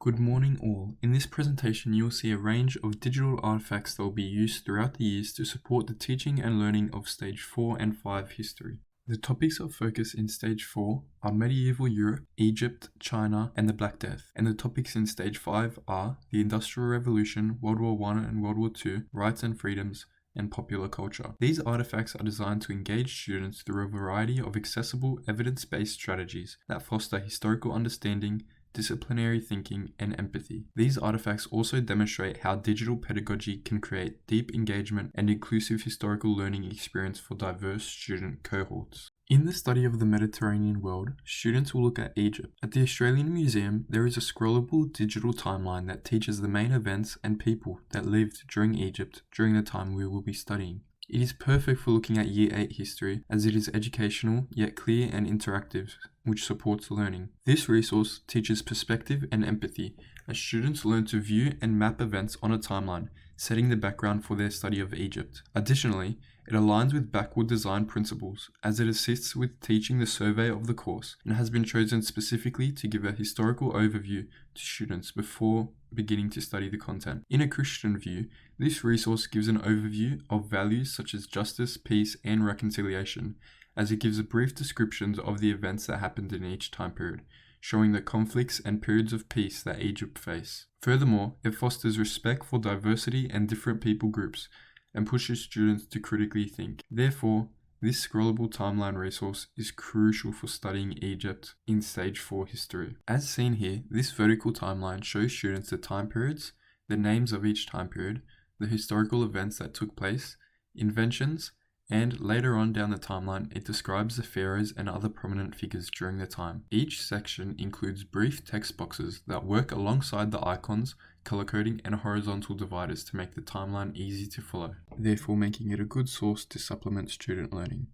Good morning all. In this presentation you will see a range of digital artifacts that will be used throughout the years to support the teaching and learning of Stage 4 and 5 history. The topics of focus in Stage 4 are medieval Europe, Egypt, China, and the Black Death, and the topics in Stage 5 are the Industrial Revolution, World War I and World War II, rights and freedoms, and popular culture. These artifacts are designed to engage students through a variety of accessible, evidence-based strategies that foster historical understanding, disciplinary thinking, and empathy. These artifacts also demonstrate how digital pedagogy can create deep engagement and inclusive historical learning experience for diverse student cohorts. In the study of the Mediterranean world, students will look at Egypt. At the Australian Museum, there is a scrollable digital timeline that teaches the main events and people that lived during Egypt during the time we will be studying. It is perfect for looking at Year 8 history as it is educational yet clear and interactive, which supports learning. This resource teaches perspective and empathy as students learn to view and map events on a timeline, setting the background for their study of Egypt. Additionally, it aligns with backward design principles as it assists with teaching the survey of the course and has been chosen specifically to give a historical overview to students before beginning to study the content. In a Christian view, this resource gives an overview of values such as justice, peace, and reconciliation, as it gives a brief descriptions of the events that happened in each time period, showing the conflicts and periods of peace that Egypt faced. Furthermore, it fosters respect for diversity and different people groups, and pushes students to critically think. Therefore, this scrollable timeline resource is crucial for studying Egypt in Stage 4 history. As seen here, this vertical timeline shows students the time periods, the names of each time period, the historical events that took place, inventions, and later on down the timeline, it describes the pharaohs and other prominent figures during the time. Each section includes brief text boxes that work alongside the icons, color coding, and horizontal dividers to make the timeline easy to follow, therefore making it a good source to supplement student learning.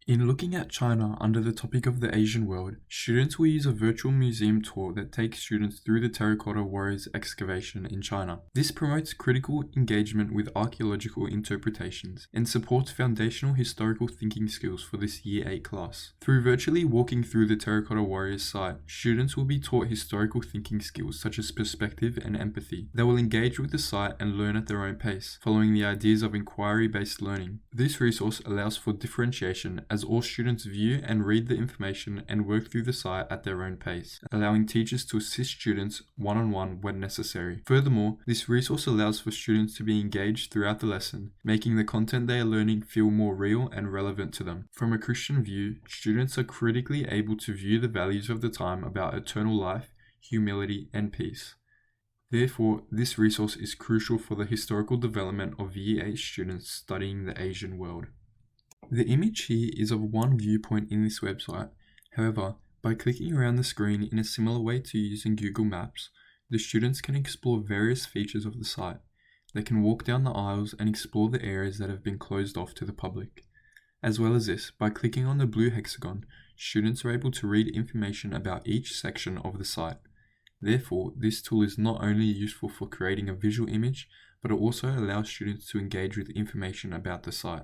In looking at China under the topic of the Asian world, students will use a virtual museum tour that takes students through the terracotta warriors excavation in China. This promotes critical engagement with archaeological interpretations and supports foundational historical thinking skills for this Year 8 class. Through virtually walking through the terracotta warriors site, students will be taught historical thinking skills such as perspective and empathy. They will engage with the site and learn at their own pace, following the ideas of inquiry-based learning. This resource allows for differentiation as all students view and read the information and work through the site at their own pace, allowing teachers to assist students one-on-one when necessary. Furthermore, this resource allows for students to be engaged throughout the lesson, making the content they are learning feel more real and relevant to them. From a Christian view, students are critically able to view the values of the time about eternal life, humility, and peace. Therefore, this resource is crucial for the historical development of Year 8 students studying the Asian world. The image here is of one viewpoint in this website. However, by clicking around the screen in a similar way to using Google Maps, the students can explore various features of the site. They can walk down the aisles and explore the areas that have been closed off to the public. As well as this, by clicking on the blue hexagon, students are able to read information about each section of the site. Therefore, this tool is not only useful for creating a visual image, but it also allows students to engage with information about the site.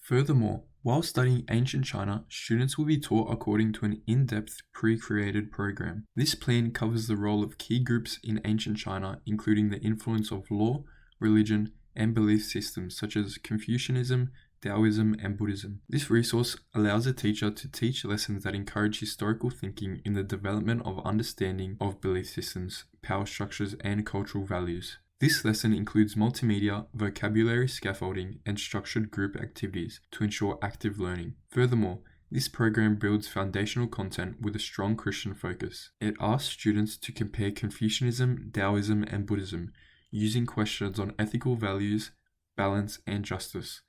Furthermore, while studying ancient China, students will be taught according to an in-depth pre-created program. This plan covers the role of key groups in ancient China, including the influence of law, religion, and belief systems such as Confucianism, Taoism, and Buddhism. This resource allows a teacher to teach lessons that encourage historical thinking in the development of understanding of belief systems, power structures, and cultural values. This lesson includes multimedia, vocabulary scaffolding, and structured group activities to ensure active learning. Furthermore, this program builds foundational content with a strong Christian focus. It asks students to compare Confucianism, Taoism, and Buddhism, using questions on ethical values, balance, and justice.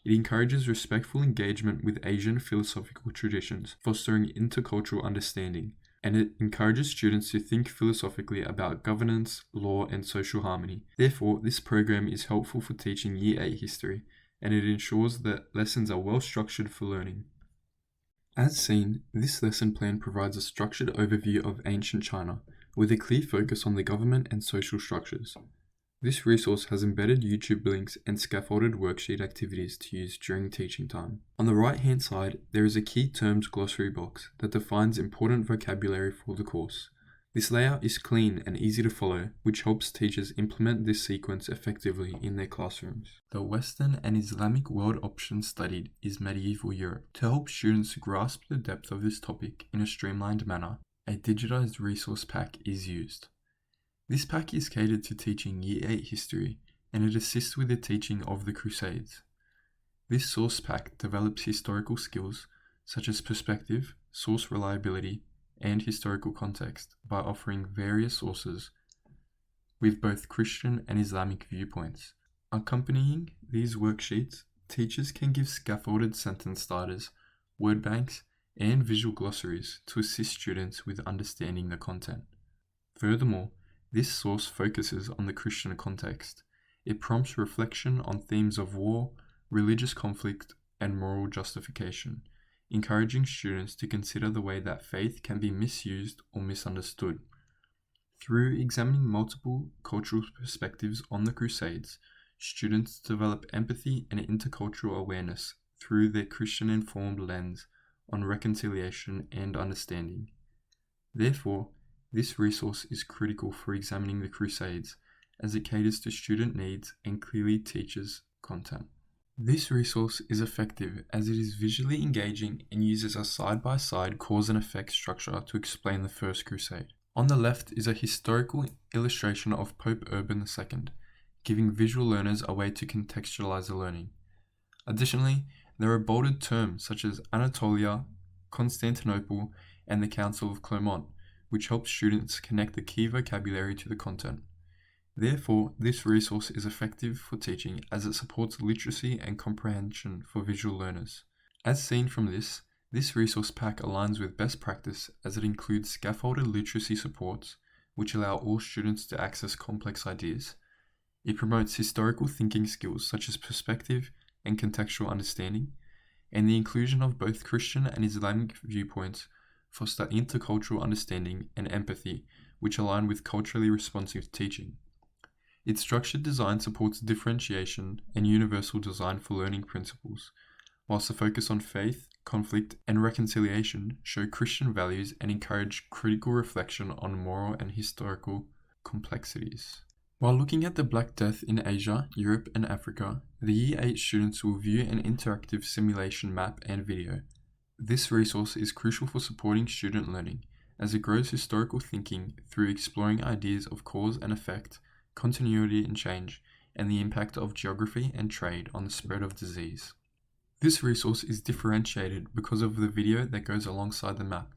It encourages respectful engagement with Asian philosophical traditions, fostering intercultural understanding. And it encourages students to think philosophically about governance, law, and social harmony. Therefore, this program is helpful for teaching Year 8 history, and it ensures that lessons are well structured for learning. As seen, this lesson plan provides a structured overview of ancient China, with a clear focus on the government and social structures. This resource has embedded YouTube links and scaffolded worksheet activities to use during teaching time. On the right hand side, there is a key terms glossary box that defines important vocabulary for the course. This layout is clean and easy to follow, which helps teachers implement this sequence effectively in their classrooms. The Western and Islamic world option studied is medieval Europe. To help students grasp the depth of this topic in a streamlined manner, a digitized resource pack is used. This pack is catered to teaching Year 8 history, and it assists with the teaching of the Crusades. This source pack develops historical skills such as perspective, source reliability, and historical context by offering various sources with both Christian and Islamic viewpoints. Accompanying these worksheets, teachers can give scaffolded sentence starters, word banks, and visual glossaries to assist students with understanding the content. Furthermore, this source focuses on the Christian context. It prompts reflection on themes of war, religious conflict, and moral justification, encouraging students to consider the way that faith can be misused or misunderstood. Through examining multiple cultural perspectives on the Crusades, students develop empathy and intercultural awareness through their Christian-informed lens on reconciliation and understanding. Therefore, this resource is critical for examining the Crusades, as it caters to student needs and clearly teaches content. This resource is effective as it is visually engaging and uses a side-by-side cause and effect structure to explain the First Crusade. On the left is a historical illustration of Pope Urban II, giving visual learners a way to contextualize the learning. Additionally, there are bolded terms such as Anatolia, Constantinople, and the Council of Clermont, which helps students connect the key vocabulary to the content. Therefore, this resource is effective for teaching as it supports literacy and comprehension for visual learners. As seen from this resource pack aligns with best practice as it includes scaffolded literacy supports, which allow all students to access complex ideas. It promotes historical thinking skills such as perspective and contextual understanding, and the inclusion of both Christian and Islamic viewpoints foster intercultural understanding and empathy, which align with culturally responsive teaching. Its structured design supports differentiation and universal design for learning principles, whilst the focus on faith, conflict, and reconciliation show Christian values and encourage critical reflection on moral and historical complexities. While looking at the Black Death in Asia, Europe, and Africa, the Year 8 students will view an interactive simulation map and video. This resource is crucial for supporting student learning, as it grows historical thinking through exploring ideas of cause and effect, continuity and change, and the impact of geography and trade on the spread of disease. This resource is differentiated because of the video that goes alongside the map,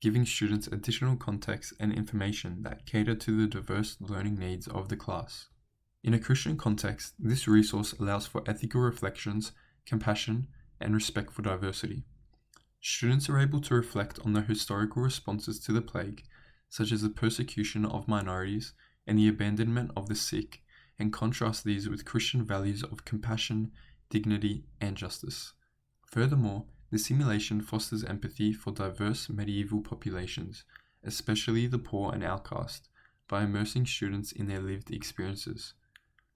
giving students additional context and information that cater to the diverse learning needs of the class. In a Christian context, this resource allows for ethical reflections, compassion, and respect for diversity. Students are able to reflect on the historical responses to the plague, such as the persecution of minorities and the abandonment of the sick, and contrast these with Christian values of compassion, dignity, and justice. Furthermore, the simulation fosters empathy for diverse medieval populations, especially the poor and outcast, by immersing students in their lived experiences.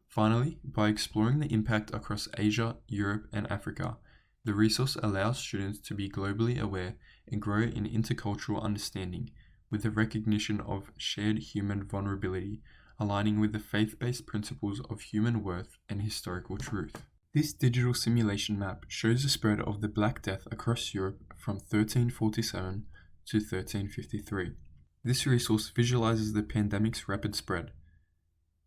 Finally, by exploring the impact across Asia, Europe, and Africa, the resource allows students to be globally aware and grow in intercultural understanding, with the recognition of shared human vulnerability, aligning with the faith-based principles of human worth and historical truth. This digital simulation map shows the spread of the Black Death across Europe from 1347 to 1353. This resource visualizes the pandemic's rapid spread.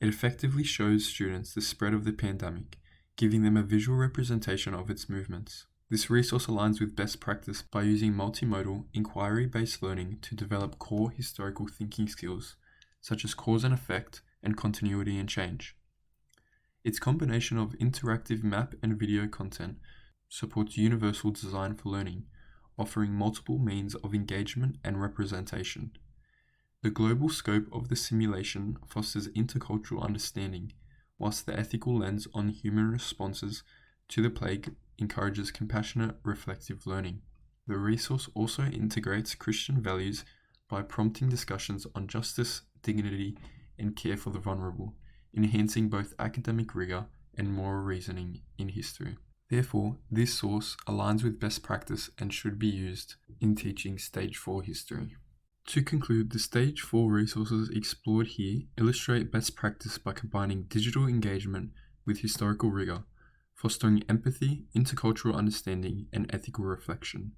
It effectively shows students the spread of the pandemic, giving them a visual representation of its movements. This resource aligns with best practice by using multimodal, inquiry-based learning to develop core historical thinking skills, such as cause and effect and continuity and change. Its combination of interactive map and video content supports universal design for learning, offering multiple means of engagement and representation. The global scope of the simulation fosters intercultural understanding, whilst the ethical lens on human responses to the plague encourages compassionate, reflective learning. The resource also integrates Christian values by prompting discussions on justice, dignity, and care for the vulnerable, enhancing both academic rigor and moral reasoning in history. Therefore, this source aligns with best practice and should be used in teaching Stage 4 history. To conclude, the Stage 4 resources explored here illustrate best practice by combining digital engagement with historical rigor, fostering empathy, intercultural understanding, and ethical reflection.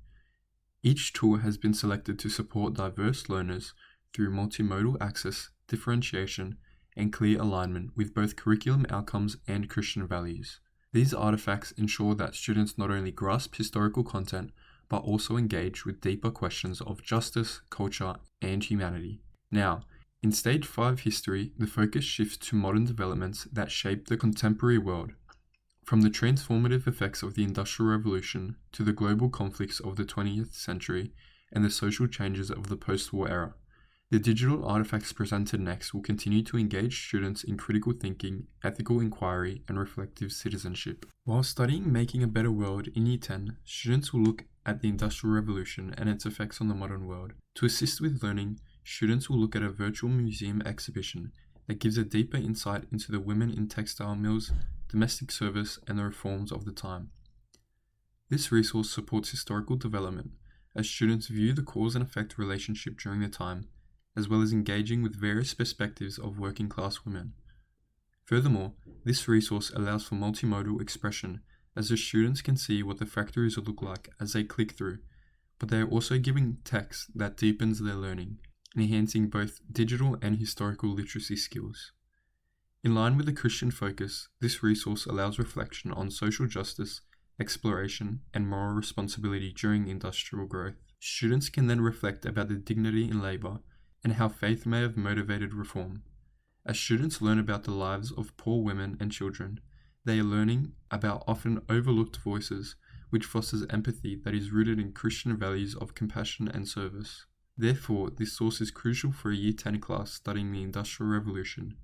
Each tool has been selected to support diverse learners through multimodal access, differentiation, and clear alignment with both curriculum outcomes and Christian values. These artifacts ensure that students not only grasp historical content, but also engage with deeper questions of justice, culture, and humanity. Now, in Stage 5 history, the focus shifts to modern developments that shape the contemporary world. From the transformative effects of the Industrial Revolution to the global conflicts of the 20th century and the social changes of the post-war era, the digital artifacts presented next will continue to engage students in critical thinking, ethical inquiry, and reflective citizenship. While studying Making a Better World in Year 10, students will look at the Industrial Revolution and its effects on the modern world. To assist with learning, students will look at a virtual museum exhibition that gives a deeper insight into the women in textile mills, domestic service, and the reforms of the time. This resource supports historical development as students view the cause and effect relationship during the time, as well as engaging with various perspectives of working class women. Furthermore, this resource allows for multimodal expression as the students can see what the factories look like as they click through, but they are also given text that deepens their learning, enhancing both digital and historical literacy skills. In line with the Christian focus, this resource allows reflection on social justice, exploration, and moral responsibility during industrial growth. Students can then reflect about the dignity in labor and how faith may have motivated reform. As students learn about the lives of poor women and children, they are learning about often overlooked voices, which fosters empathy that is rooted in Christian values of compassion and service. Therefore, this source is crucial for a Year 10 class studying the Industrial Revolution,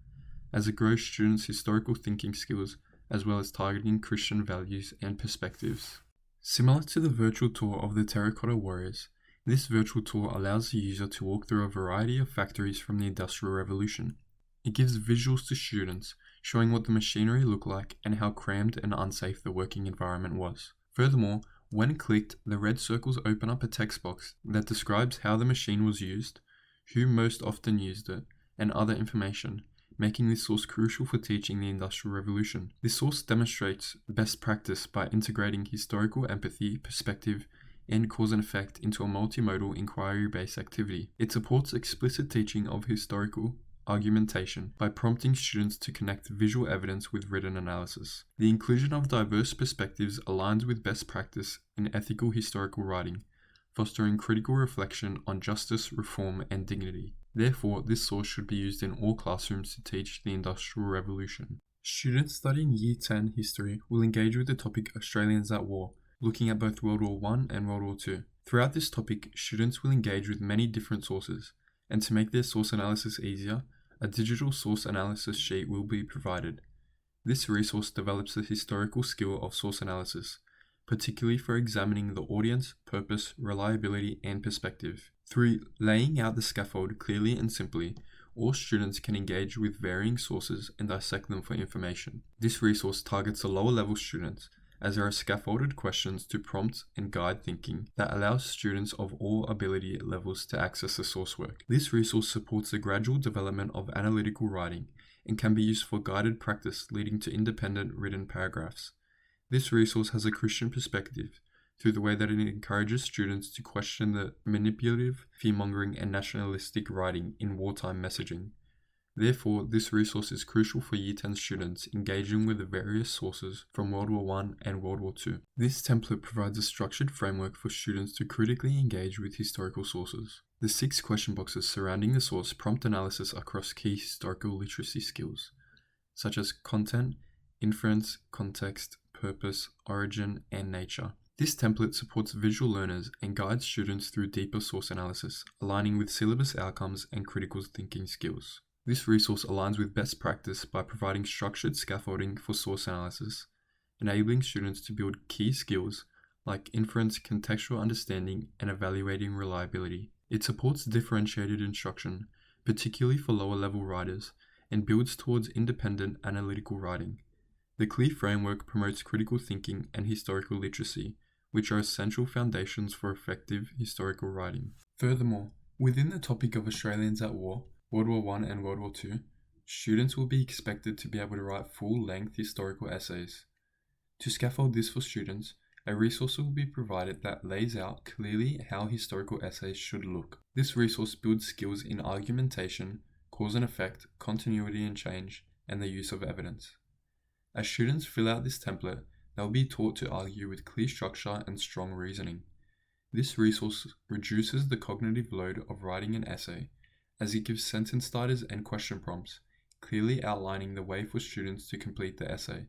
as it grows students' historical thinking skills as well as targeting Christian values and perspectives. Similar to the virtual tour of the Terracotta Warriors, this virtual tour allows the user to walk through a variety of factories from the Industrial Revolution. It gives visuals to students, showing what the machinery looked like and how crammed and unsafe the working environment was. Furthermore, when clicked, the red circles open up a text box that describes how the machine was used, who most often used it, and other information, making this source crucial for teaching the Industrial Revolution. This source demonstrates best practice by integrating historical empathy, perspective, and cause and effect into a multimodal inquiry-based activity. It supports explicit teaching of historical argumentation by prompting students to connect visual evidence with written analysis. The inclusion of diverse perspectives aligns with best practice in ethical historical writing, fostering critical reflection on justice, reform, and dignity. Therefore, this source should be used in all classrooms to teach the Industrial Revolution. Students studying Year 10 history will engage with the topic Australians at War, looking at both World War I and World War II. Throughout this topic, students will engage with many different sources, and to make their source analysis easier, a digital source analysis sheet will be provided. This resource develops the historical skill of source analysis, particularly for examining the audience, purpose, reliability, and perspective. Through laying out the scaffold clearly and simply, all students can engage with varying sources and dissect them for information. This resource targets the lower level students, as there are scaffolded questions to prompt and guide thinking that allows students of all ability levels to access the source work. This resource supports the gradual development of analytical writing and can be used for guided practice leading to independent written paragraphs. This resource has a Christian perspective through the way that it encourages students to question the manipulative, fear-mongering, and nationalistic writing in wartime messaging. Therefore, this resource is crucial for Year 10 students engaging with the various sources from World War I and World War II. This template provides a structured framework for students to critically engage with historical sources. The 6 question boxes surrounding the source prompt analysis across key historical literacy skills, such as content, inference, context, purpose, origin, and nature. This template supports visual learners and guides students through deeper source analysis, aligning with syllabus outcomes and critical thinking skills. This resource aligns with best practice by providing structured scaffolding for source analysis, enabling students to build key skills like inference, contextual understanding, and evaluating reliability. It supports differentiated instruction, particularly for lower level writers, and builds towards independent analytical writing. The CLEAR framework promotes critical thinking and historical literacy, which are essential foundations for effective historical writing. Furthermore, Within the topic of Australians at War, World War I and World War II, students will be expected to be able to write full-length historical essays. To scaffold this for students, a resource will be provided that lays out clearly how historical essays should look. This resource builds skills in argumentation, cause and effect, continuity and change, and the use of evidence. As students fill out this template, they'll be taught to argue with clear structure and strong reasoning. This resource reduces the cognitive load of writing an essay, as it gives sentence starters and question prompts, clearly outlining the way for students to complete the essay.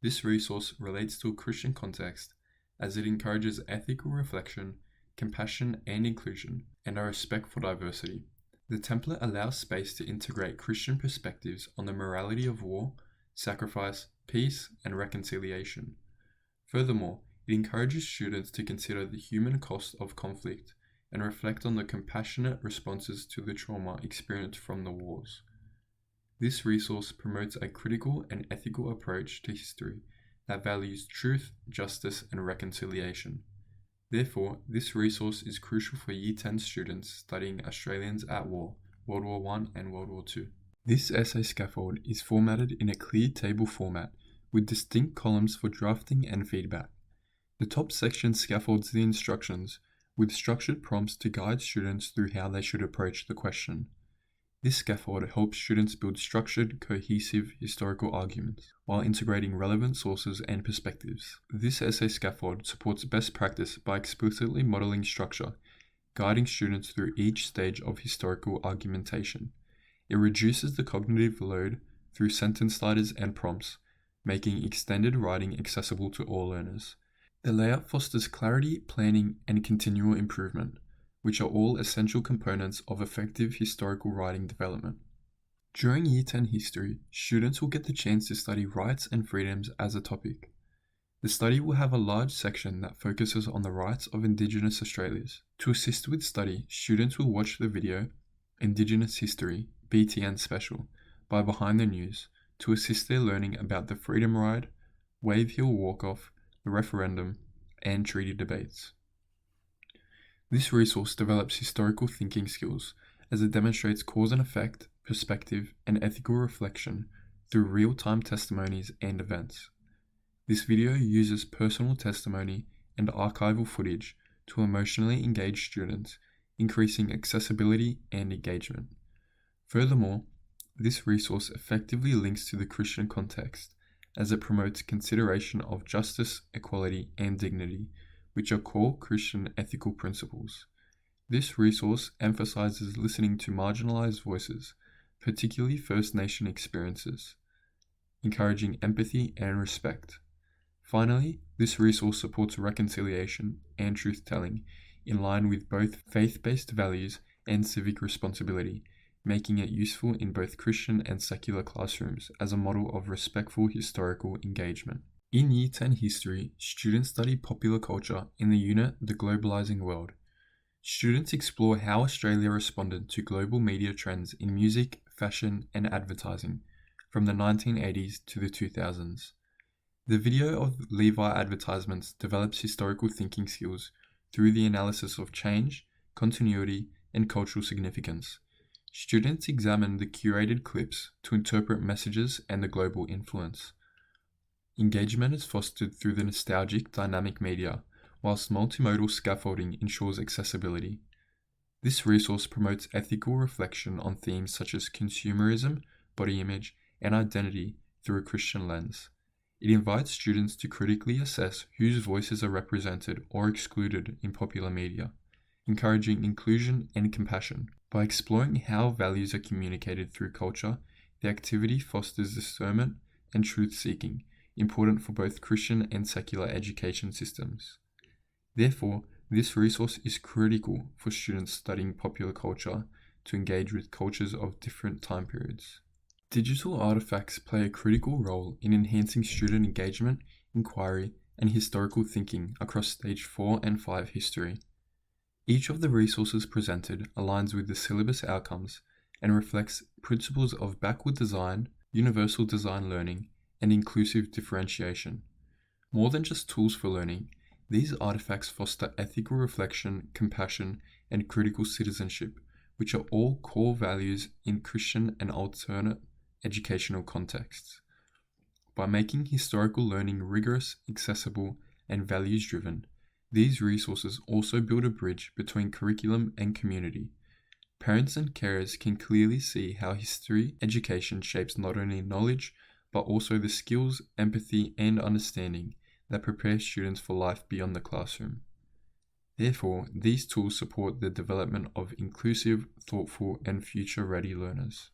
This resource relates to a Christian context, as it encourages ethical reflection, compassion and inclusion, and a respect for diversity. The template allows space to integrate Christian perspectives on the morality of war, sacrifice, peace, and reconciliation. Furthermore, it encourages students to consider the human cost of conflict and reflect on the compassionate responses to the trauma experienced from the wars. This resource promotes a critical and ethical approach to history that values truth, justice, and reconciliation. Therefore, this resource is crucial for Year 10 students studying Australians at War, World War I and World War II. This essay scaffold is formatted in a clear table format with distinct columns for drafting and feedback. The top section scaffolds the instructions with structured prompts to guide students through how they should approach the question. This scaffold helps students build structured, cohesive historical arguments while integrating relevant sources and perspectives. This essay scaffold supports best practice by explicitly modeling structure, guiding students through each stage of historical argumentation. It reduces the cognitive load through sentence starters and prompts, making extended writing accessible to all learners. The layout fosters clarity, planning, and continual improvement, which are all essential components of effective historical writing development. During Year 10 history, students will get the chance to study rights and freedoms as a topic. The study will have a large section that focuses on the rights of Indigenous Australians. To assist with study, students will watch the video Indigenous History, BTN Special, by Behind the News to assist their learning about the Freedom Ride, Wave Hill Walk-Off, the referendum, and treaty debates. This resource develops historical thinking skills as it demonstrates cause and effect, perspective, and ethical reflection through real-time testimonies and events. This video uses personal testimony and archival footage to emotionally engage students, increasing accessibility and engagement. Furthermore, this resource effectively links to the Christian context as it promotes consideration of justice, equality, and dignity, which are core Christian ethical principles. This resource emphasizes listening to marginalized voices, particularly First Nation experiences, encouraging empathy and respect. Finally, this resource supports reconciliation and truth-telling in line with both faith-based values and civic responsibility, making it useful in both Christian and secular classrooms as a model of respectful historical engagement. In Year 10 history, students study popular culture in the unit The Globalizing World. Students explore how Australia responded to global media trends in music, fashion, and advertising from the 1980s to the 2000s. The video of Levi advertisements develops historical thinking skills through the analysis of change, continuity, and cultural significance. Students examine the curated clips to interpret messages and the global influence. Engagement is fostered through the nostalgic dynamic media, whilst multimodal scaffolding ensures accessibility. This resource promotes ethical reflection on themes such as consumerism, body image, and identity through a Christian lens. It invites students to critically assess whose voices are represented or excluded in popular media, encouraging inclusion and compassion. By exploring how values are communicated through culture, the activity fosters discernment and truth-seeking, important for both Christian and secular education systems. Therefore, this resource is critical for students studying popular culture to engage with cultures of different time periods. Digital artifacts play a critical role in enhancing student engagement, inquiry, and historical thinking across Stage 4 and 5 history. Each of the resources presented aligns with the syllabus outcomes and reflects principles of backward design, universal design learning, and inclusive differentiation. More than just tools for learning, these artifacts foster ethical reflection, compassion, and critical citizenship, which are all core values in Christian and alternate educational contexts. By making historical learning rigorous, accessible, and values-driven, these resources also build a bridge between curriculum and community. Parents and carers can clearly see how history education shapes not only knowledge, but also the skills, empathy, and understanding that prepare students for life beyond the classroom. Therefore, these tools support the development of inclusive, thoughtful, and future-ready learners.